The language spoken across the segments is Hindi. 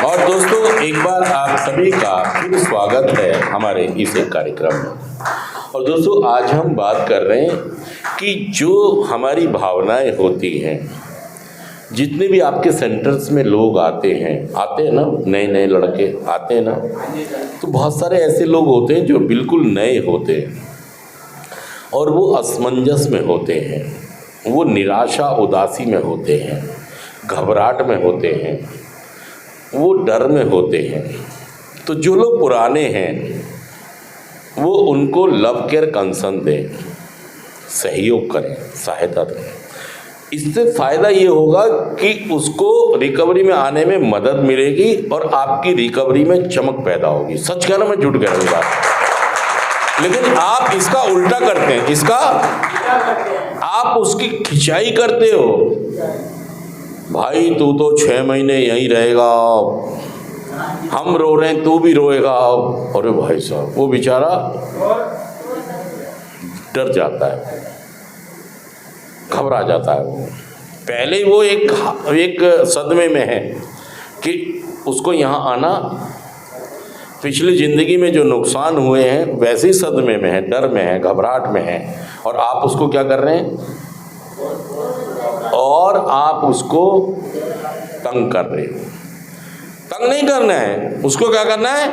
और दोस्तों एक बार आप सभी का फिर स्वागत है हमारे इस एक कार्यक्रम में। और दोस्तों आज हम बात कर रहे हैं कि जो हमारी भावनाएं होती हैं, जितने भी आपके सेंटर्स में लोग आते हैं ना, नए नए लड़के आते हैं ना, तो बहुत सारे ऐसे लोग होते हैं जो बिल्कुल नए होते हैं और वो असमंजस में होते हैं, वो निराशा उदासी में होते हैं, घबराहट में होते हैं, वो डर में होते हैं। तो जो लोग पुराने हैं वो उनको लव केयर कंसर्न दें, सहयोग करें, सहायता दें। इससे फ़ायदा ये होगा कि उसको रिकवरी में आने में मदद मिलेगी और आपकी रिकवरी में चमक पैदा होगी। सच कह रहा मैं, झूठ कह रहा हूँ। लेकिन आप इसका उल्टा करते हैं, इसका आप उसकी खिंचाई करते हो। भाई तू तो 6 महीने यहीं रहेगा, हम रो रहे हैं तू भी रोएगा। अरे भाई साहब, वो बेचारा डर जाता है, घबरा जाता है। वो पहले वो एक सदमे में है कि उसको यहाँ आना, पिछली ज़िंदगी में जो नुकसान हुए हैं वैसे ही सदमे में है, डर में है, घबराहट में है। और आप उसको क्या कर रहे हैं, और आप उसको तंग कर रहे हो। तंग नहीं करना है, उसको क्या करना है,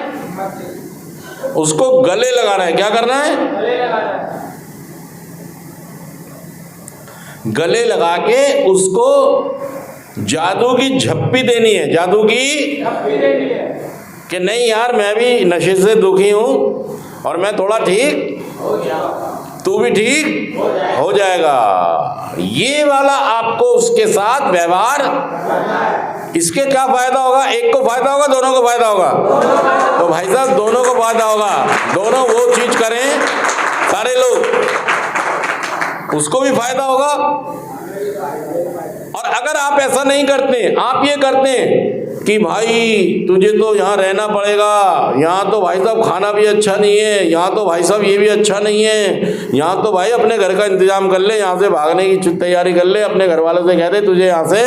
उसको गले लगाना है। क्या करना है, गले लगा के उसको जादू की झप्पी देनी है। जादू की कि नहीं यार, मैं भी नशे से दुखी हूं और मैं थोड़ा ठीक, तू भी ठीक हो जाएगा। ये वाला आपको उसके साथ व्यवहार, इसके क्या फायदा होगा, एक को फायदा होगा, दोनों को फायदा होगा। तो भाई साहब दोनों को फायदा होगा, दोनों वो चीज करें सारे लोग, उसको भी फायदा होगा। और अगर आप ऐसा नहीं करते, आप ये करते कि भाई तुझे तो यहाँ रहना पड़ेगा, यहाँ तो भाई साहब खाना भी अच्छा नहीं है, यहाँ तो भाई साहब ये भी अच्छा नहीं है, यहाँ तो भाई अपने घर का इंतजाम कर ले, यहाँ से भागने की तैयारी कर ले, अपने घर वालों से कह दे तुझे यहाँ से,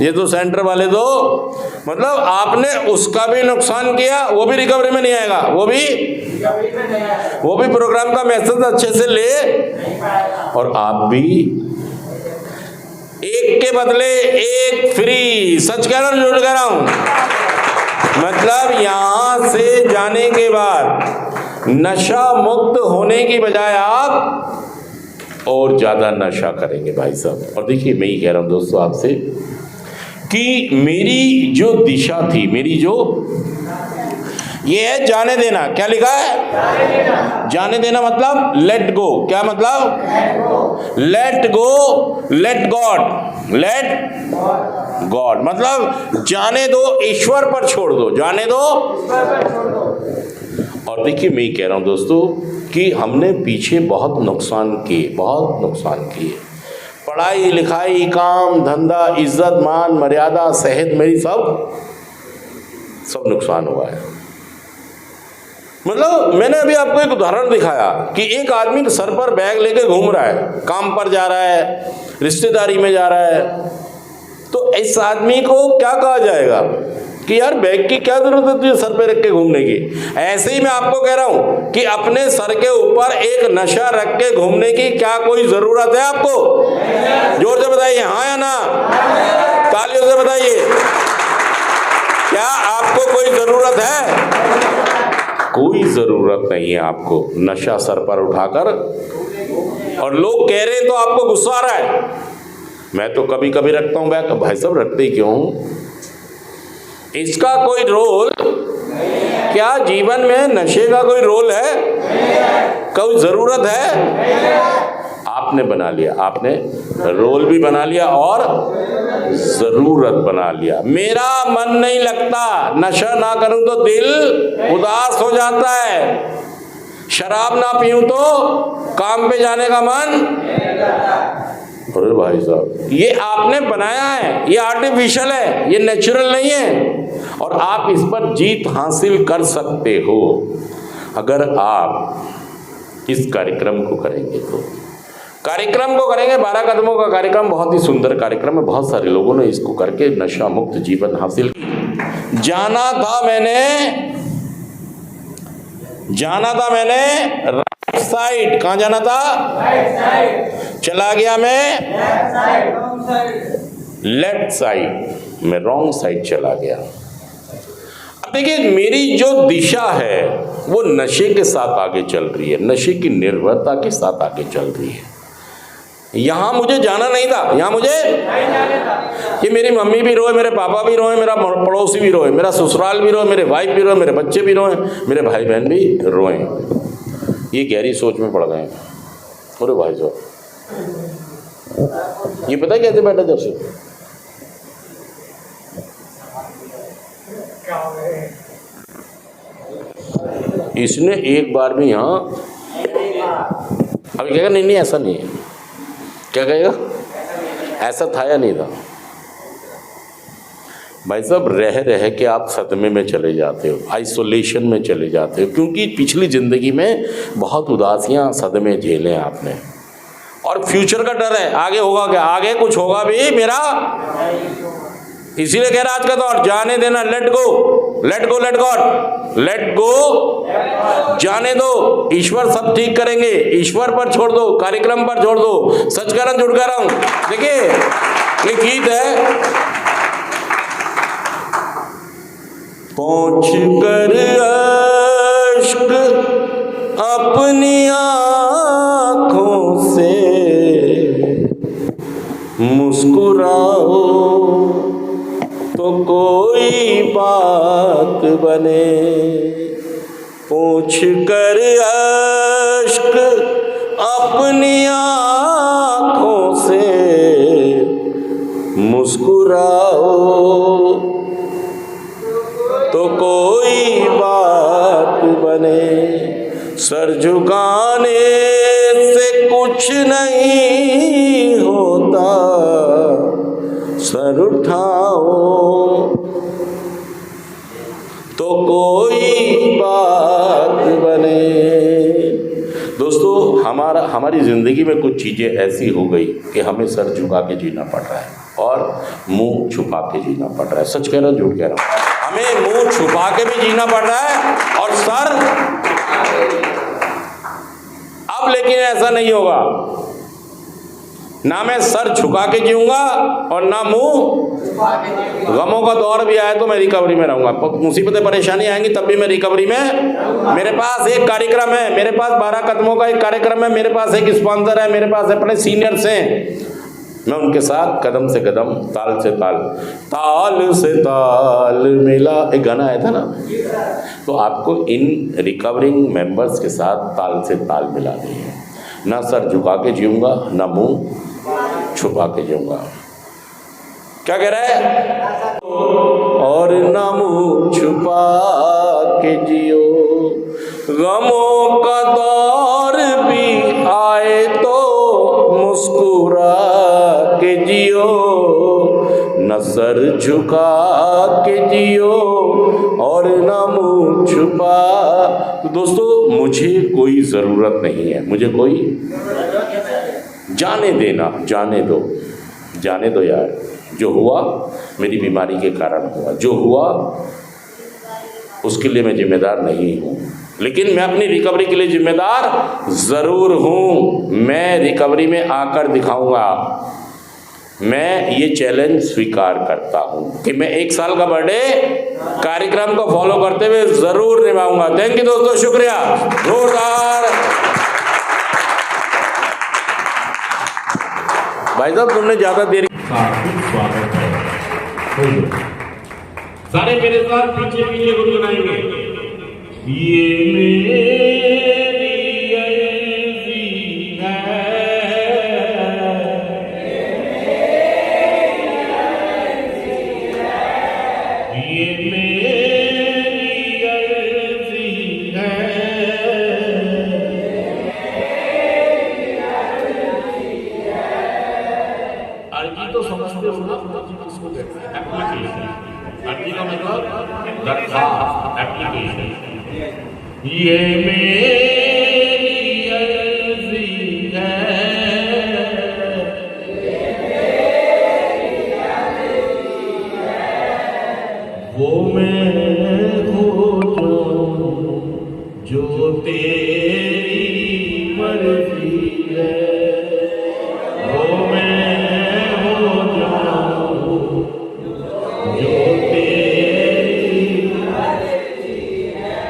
ये तो सेंटर वाले दो। मतलब आपने उसका भी नुकसान किया, वो भी रिकवरी में नहीं आएगा, वो भी प्रोग्राम का मैसेज अच्छे से ले, और आप भी एक के बदले एक फ्री। सच कह रहा हूं, झूठ कह रहा हूं? मतलब यहां से जाने के बाद नशा मुक्त होने की बजाय आप और ज्यादा नशा करेंगे भाई साहब। और देखिए मैं ही कह रहा हूं दोस्तों आपसे कि मेरी जो दिशा थी, मेरी जो ये है जाने देना। क्या लिखा है, जाने देना मतलब लेट गो। क्या मतलब, let go, let God, let God मतलब जाने दो, ईश्वर पर छोड़ दो, जाने दो। और देखिए मैं ही कह रहा हूं दोस्तों कि हमने पीछे बहुत नुकसान किए, पढ़ाई लिखाई, काम धंधा, इज्जत मान मर्यादा, सेहत मेरी सब नुकसान हुआ है। मतलब मैंने अभी आपको एक उदाहरण दिखाया कि एक आदमी सर पर बैग लेके घूम रहा है, काम पर जा रहा है, रिश्तेदारी में जा रहा है, तो इस आदमी को क्या कहा जाएगा कि यार बैग की क्या जरूरत है तुझे सर पे रख के घूमने की। ऐसे ही मैं आपको कह रहा हूं कि अपने सर के ऊपर एक नशा रख के घूमने की क्या कोई जरूरत है आपको? जोर से बताइए हाँ या ना, तालियों से बताइए, क्या आपको कोई जरूरत है? कोई ज़रूरत नहीं है आपको नशा सर पर उठाकर। और लोग कह रहे हैं तो आपको गुस्सा आ रहा है। मैं तो कभी कभी रखता हूँ बैग, भाई साहब रखते ही क्यों? इसका कोई रोल, क्या जीवन में नशे का कोई रोल है, कोई ज़रूरत है? आपने बना लिया, आपने रोल भी बना लिया और जरूरत बना लिया। मेरा मन नहीं लगता, नशा ना करूं तो दिल उदास हो जाता है, शराब ना पीऊं तो काम पे जाने का मन। अरे भाई साहब ये आपने बनाया है, ये आर्टिफिशियल है, ये नेचुरल नहीं है। और आप इस पर जीत हासिल कर सकते हो अगर आप इस कार्यक्रम को करेंगे। तो कार्यक्रम को करेंगे 12 कदमों का कार्यक्रम, बहुत ही सुंदर कार्यक्रम है। बहुत सारे लोगों ने इसको करके नशा मुक्त जीवन हासिल जाना था मैंने राइट साइड। कहाँ जाना था? Right side. चला गया मैं left side. Wrong side. Left side में, रॉन्ग साइड चला गया। अब देखिए, मेरी जो दिशा है वो नशे के साथ आगे चल रही है, नशे की निर्भरता के साथ आगे चल रही है। यहाँ मुझे जाना नहीं था, यहाँ मुझे ये मेरी मम्मी भी रोए, मेरे पापा भी रोए, मेरा पड़ोसी भी रोए, मेरा ससुराल भी रोए, मेरे वाइफ भी रोए, मेरे बच्चे भी रोए, मेरे भाई बहन भी रोए। ये गहरी सोच में पड़ गए। अरे भाई साहब, ये पता है कैसे बैठा? जब से इसने एक बार भी यहाँ अभी कहेगा नहीं ऐसा नहीं है। क्या कहेगा? ऐसा था या नहीं था? भाई साहब, रह के आप सदमे में चले जाते हो, आइसोलेशन में चले जाते हो, क्योंकि पिछली ज़िंदगी में बहुत उदासियां, सदमे झेले आपने, और फ्यूचर का डर है। आगे होगा क्या? आगे कुछ होगा भी मेरा? इसीलिए कह रहा आज का दौर, जाने देना, let go, let go, let God, let go, जाने दो। ईश्वर सब ठीक करेंगे, ईश्वर पर छोड़ दो, कार्यक्रम पर छोड़ दो, सच कह रहा हूं, झूठ कह रहा हूं। देखिए, ये गीत है, पहुंच कर अश्क अपनी आँखों से मुस्कुराओ तो कोई बात बने। पूछ कर अश्क अपनी आँखों से मुस्कुराओ तो कोई बात बने। सर झुकाने से कुछ नहीं होता, सर उठाओ तो कोई बात बने। दोस्तों, हमारी ज़िंदगी में कुछ चीज़ें ऐसी हो गई कि हमें सर झुका के जीना पड़ रहा है और मुंह छुपा के जीना पड़ रहा है। सच कह रहा हूं, झूठ कह रहा हूं? हमें मुंह छुपा के भी जीना पड़ रहा है और सर। अब लेकिन ऐसा नहीं होगा, ना मैं सर झुका के जीऊंगा और ना मुंह। गमों का दौर भी आए तो मैं रिकवरी में रहूंगा, मुसीबतें परेशानी आएंगी तब भी मैं रिकवरी में। मेरे पास एक कार्यक्रम है, मेरे पास 12 कदमों का एक कार्यक्रम है, मेरे पास एक स्पॉन्सर है, मेरे पास अपने सीनियर्स हैं। मैं उनके साथ कदम से कदम, ताल से ताल, ताल से ताल मिला, एक गाना आया था ना। तो आपको इन रिकवरिंग मेंबर्स के साथ ताल से ताल मिला दी है। ना सर झुका के जीऊंगा, ना मुंह छुपा के जीऊंगा। क्या कह रहा है? और ना मुंह छुपा के जियो। गमों का दौर भी आए तो मुस्कुरा के जियो, न सर झुका के जियो और न मुंह छुपा। तो दोस्तों, मुझे कोई ज़रूरत नहीं है, मुझे कोई जाने देना, जाने दो, जाने दो यार। जो हुआ मेरी बीमारी के कारण हुआ, जो हुआ उसके लिए मैं जिम्मेदार नहीं हूँ, लेकिन मैं अपनी रिकवरी के लिए जिम्मेदार ज़रूर हूँ। मैं रिकवरी में आकर दिखाऊंगा। मैं ये चैलेंज स्वीकार करता हूँ कि मैं 1 साल का बर्थडे कार्यक्रम को फॉलो करते हुए ज़रूर निभाऊंगा। थैंक यू दोस्तों, शुक्रिया, जोरदार। भाई साहब, तुमने ज़्यादा देर। स्वागत है। सारे मेरे साथ पीछे पीछे गुनगुनाएंगे। ये मेरी अर्ज़ी है, ये मेरी अर्ज़ी है। अर्ज़ी तो समझते हो ना, किसको कहते हैं? एप्लीकेशन। अर्ज़ी का मतलब दरख्वास्त, एप्लीकेशन। ये मेरी अर्ज़ी है, वो मैं हो जाऊं जो तेरी मर्जी है।